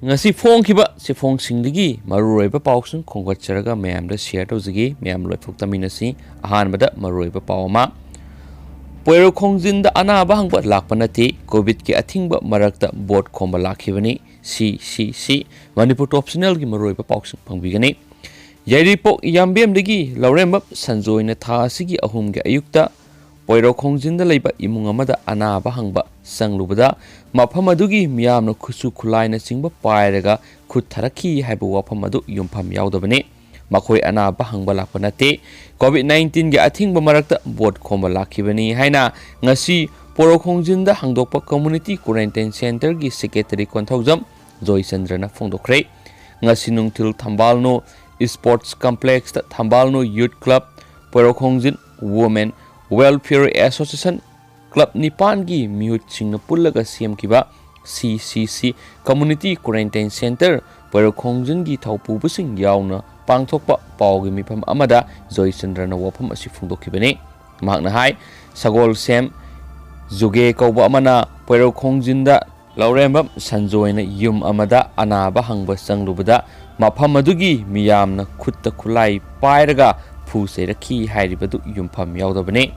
ngasi phong khiba se phong singdigi maruroiba pausung khongwatcharaga mayamda share tawjigi mayam loiphoktaminasi ahanbada maruroiba pawama poiro khongjinda anaba hangba lakpanati covid ki athingba marakta board khomba lakhibani si Manipur top channel gi maruroiba pausung pangbigani yairipok yambemdagi lauremba sanjoina tha asigi ahumgi ayukta poiro khongjinda leiba imung amada anaba hangba sanglubada mafam adugi miyamna khusu khulaina singba pairaga khut tharakhi haiba wafam adu yumpham yaudabane makhoi anaba hangba lakpanate covid 19 gi athingba marakta board khomba lakhibani haina ngasi poiro khongjinda hangdokpa community quarantine center gi secretary konthaujam Joy Chandrana phongdokhre ngasi nungthil thambalno sports complex ta thambalno youth club poiro khongjin women welfare association club nipan gi mihut singna pullaga siamkiba CCC community quarantine center poiro khongjin gi thaupu busing yauna pangthokpa pawgi mifam amada Joy Chandrana wafam asi phongdokhibani mahakna hai sagol sem juge kauba amana poiro khongjinda laurembam sanjoina yum amada anaba hangba sanglubada mafam adugi miyamna khutta khulai pairaga phuserakhi hairibadu yumpham yaudabane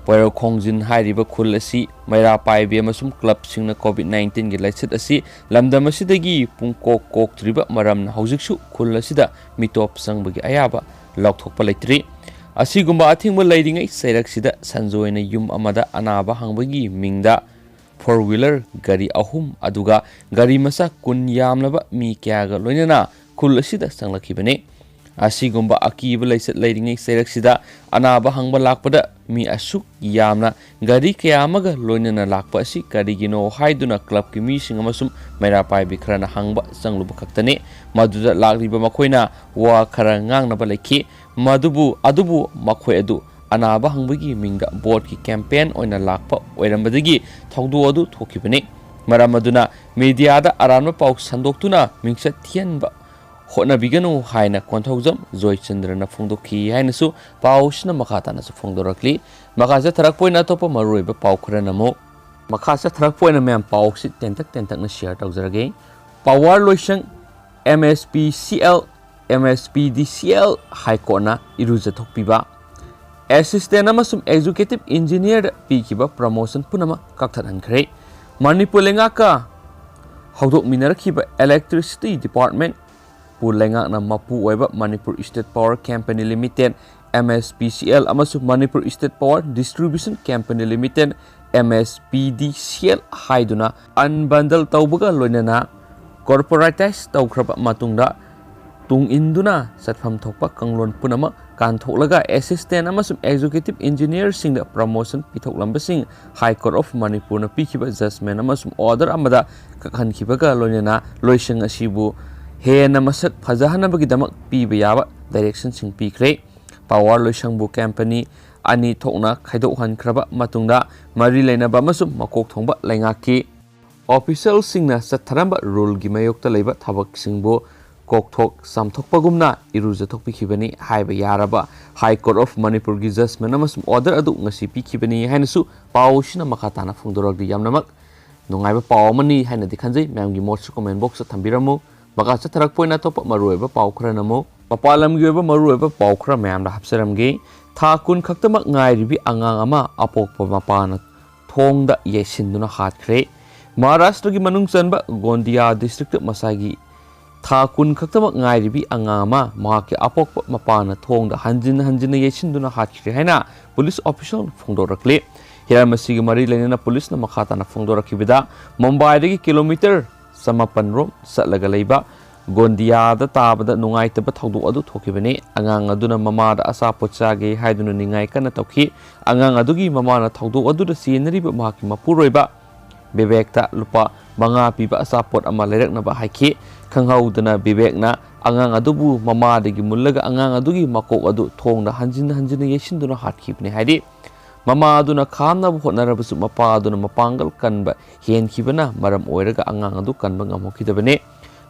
poiro khongjin hairiba khul asi maira paibe amasum club singna covid 19 gi laichet asi lamdam asidagi pungkok koktriba maramna haujiksu khul asida mitop sangbagi ayaba lokthokpa leitri asigumba athingba leiringai sairak sanjoina yum amada anaba hangbagi mingda four wheeler gari ahum aduga gari masa kun yamlaba mi kyaga loinana khul asida sanglakibane asigumba akiba laichet leiringai sairak anaba hangba lakpada mi asuk yamna gari kayamaga loinana lakpa asi karigino haiduna club ki mi sing amasum maira pai bikhrana hangba sangluba khaktane maduda lakriba makoina wa khara ngangnaba lekhi adubu makhoi adu anaba hangbagi mingda board ki campaign oina lakpa oirambadagi thogdu adu thokibane maramaduna media da aranma pau sandoktuna mingsa thianba hotna biganu haina konthojam Joy Chandrana phongdokhi hainasu pausna makhatana su phongdorakli makasa tharakpoina topa maruiba paukhra namo makasa tharakpoina mem pausi tentak na share tawjarage power Loisang MSPDCL High Court na Erujathok piba assistant amasum executive engineer pikiba promotion punama kakthankhre Manipur lengaka hawdok minarakhiba electricity department Pulenga na mapu oiba Manipur State Power Company Limited MSPCL amasum Manipur State Power Distribution Company Limited MSPDCL haiduna unbundle tawbaga loinana corporatize tawkhraba matungda tung induna satpham thokpa kanglon punama kantholaga assistant amasum executive engineer singda promotion pithoklambasing High Court of Manipur na pikhiba judgment amasum order amada kakhankhibaga loinana Loisang asibu hena masak phajahanabagidam piba yaba direction sing pikhre power Loisang bu company ani thokna khaidok hankraba matungda mari leinaba amasum makok thongba laingaki official singna satharamba rule gi mayokta leiba thabak singbo kokthok samthokpagumna Erujathok pikhibani haiba yaraba High Court of Manipur gi judgment amasum order adu ngasi pikhibani hainasu pawsina makhatana phungdoragdi yamnamak nungaiba pawmani haina dikhanjai myamgi motsu comment box ta thambiramu makasa tharakpoina topa maruiba paukhra namo papalamgi oiba maruiba paukhra myamda hapsaramgi tha kun khaktamak ngairibi angang ama apokpa mapana thongda yesinduna hatkre Maharashtra gi manung chanba Gondia district masagi tha kun khaktamak ngairibi angang ama mahaki apokpa mapana thongda hanjina yesinduna hatkre haina police official phongdorakle hiramasi gi mari lenena police na makhatana phongdorakibida Mumbai dagi kilometer samapanrom satlaga leiba Gondia da tabada nungaitaba thogdu adu thokibane angang aduna mamada asapot chage haiduna ningai kana tokhi angang adugi mamana thogdu adu da sinariba mahaki mapuroiba bebekta lupa manga piba asapot ama lereknaba haiki khanghaudana bebekna angang adubu mamadagi mullaga angang adugi makok adu thongda hanjina yesinduna hatkibne haidi mama aduna khamna bu hotnarabasu mapa aduna mapangal kanba henkibana maram oiraga angang adu kanba ngamokidabane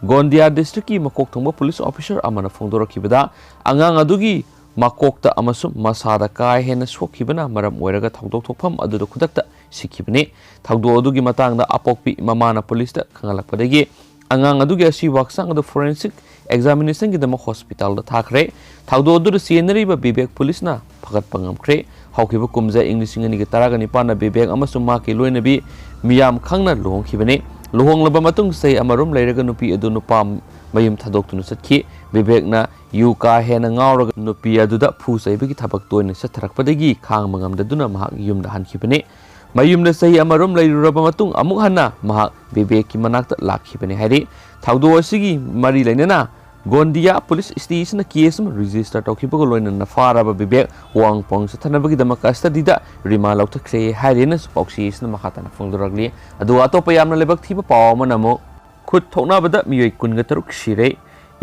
Gondia district ki makok thongba police officer amana phongdorakibada angang adugi makokta amasum masada kai hena sokhibana maram oiraga thogdok thokpham aduda khudakta sikhibane thogdo adugi matangda apokpi mamana police ta khangalakpadagi angang adugi asiba haksang adu forensic examination gi dama hospital da thakre thaudo adu scenery ba bibek police na phagat pangamkre haukiba kumja englishing ani gi taraga ni pana bibek amasum ma ki loina bi miyam khangna lohong khibane lohong laba matung sei amarum leiraga nupi adu nupa mayum thadok tunu satki bibek na yu ka hena ngawraga nupi adu da phu sei bi thabak toina satharakpadagi khang mangam da duna mahak yum da han khibane mayum na sei amarum leiruraba matung amuk hanna mahak bibek ki manakta lakhibane hari thaudo asigi mari lainana Gondia police station na case ma register tawkhiba ko loina na faraba bibek wang pong sa thanabagi dama custody da rima lauthakre hairena spokesi na makata na phongdoragli adu atopa yamna lebak thiba pawma namo khut thokna bada miyoi kunga taruk shire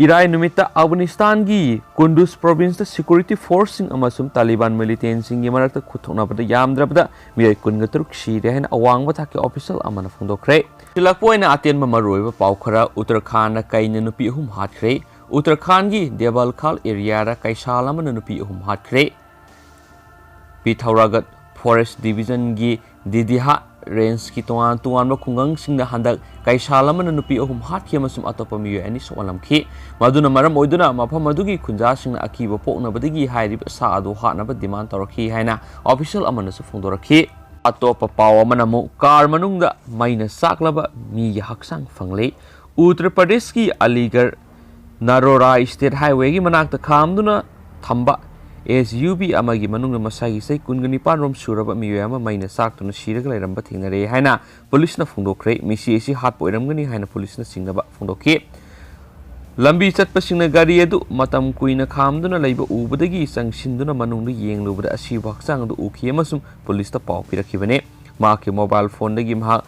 irai numita Afghanistan gi Kunduz province da security force sing amasum Taliban militant sing gi marakta khut thokna bada yamdra bada miyoi kunga taruk shire haina awang ba thaki official amana phongdokre tilakpoina aten ma maroi ba pawkhara Uttarakhand na kaina nupi hum hatkre Uttarakhand gi Debalkhal area ra kaisal amana nupi hum hatkre Pithauragat forest division gi Didiha range ki tuan ba khungang singna handak kaisal amana nupi hum hatkhi amasum atopa miyo ani solamkhi maduna maram oiduna mafam adugi khunja singna akiba pokna badagi hairib sa adu hatna ba demand torakhi haina official amana su phongdorakhi atopa paw amana mu car manungda maina saklaba mi haksang fangle Uttar Pradesh ki Aligarh Narora State Highway gi manakta khamduna thamba SUV amagi manungna masagi sei kungani panrom suraba miyama maina saktuna shiraga lairamba thingnare haina police na phungdokre misi esi hat poiramgani haina police na singnaba phungdokhe lambi chatpasingna gari adu matam kuina khamduna leiba ubadagi sangsinduna manungdu yenglubada asiba haksang adu ukhi amasum police ta paw pirakhibane maaki mobile phone dagi ma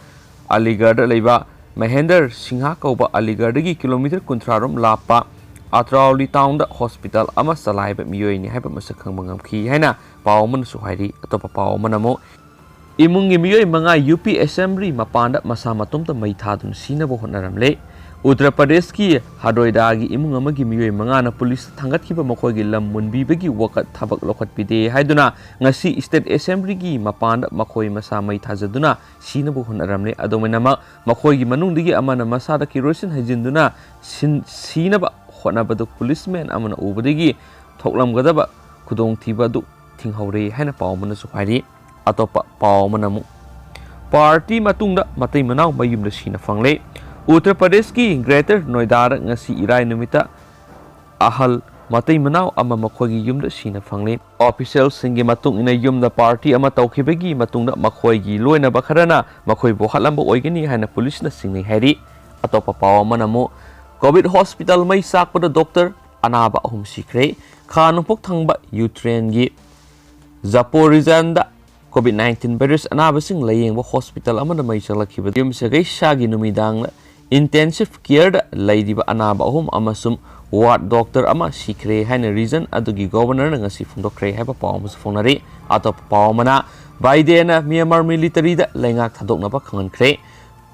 Aligarh da leiba Mahendra Singha kauba Aligarh dagi kilometer kunthrarom lapa Atrauli town da hospital ama salaiba miyoi ni haiba masakhang mangamkhi haina pawman su hairi atopa pawman amo imungi miyoi manga UP assembly mapanda masa matom ta mai thadun sina bo honaramle Uttar Pradesh ki Hadoida gi imung amagi miyoi manga na police thangat khiba makoi gi lam munbi bagi wakat thabak lokhat pide haiduna ngasi state assembly gi mapanda makoi masa mai thajaduna sina bo honaramle adomenama makoi gi manung digi amana masa da kerosene hajinduna sina ba honabadu policeman amana ubadagi thoklamgadaba khudong thibadu thinghaure haina pawmana su hairi atopa pawmana mu party matungda matai manau mayumda sina fangle Uttar Pradesh ki Greater Noida ngasi irai numita ahal matai manau ama makhogi yumda sina fangle official singi matung ina yumda party ama tawkhibagi matungda makhogi loina bakharana makhoi bo halamba oigani haina police na singnai hairi atopa pawmana mu COVID hospital mai sakpada doctor anaba ahum sikre khanupok thangba Ukraine gi Zaporizhia da COVID-19 virus anaba sing layengba hospital amana mai chalakhiba yumse gai shagi numidang intensive care da laidiba anaba ahum amasum ward doctor ama sikre haina reason adugi governor na ngasi phungdokre haiba pawmus phonare atop pawmana Biden na Myanmar military da lengak thadokna ba khangankre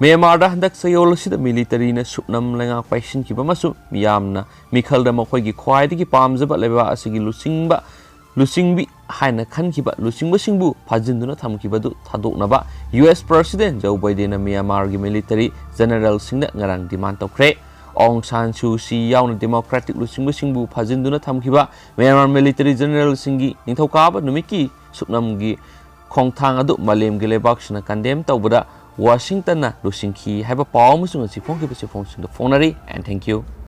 Myanmar da handak sayol sida military na supnam lenga paisin ki bamasu miyamna mikhal da makhoi gi khwai digi pamjaba leba asigi lusingbi haina khankiba lusingba singbu phajinduna thamkibadu thadokna ba US President Joe Biden na Myanmar gi military general singna ngarang demand tokre Aung San Suu Kyi yauna democratic lusingba singbu phajinduna thamkiba Myanmar military general singi ningthokaba numiki supnam gi khongthang adu malem gi lebak sina condemn tawbada Washington na lusingki haiba paw musung si phongki phonari and thank you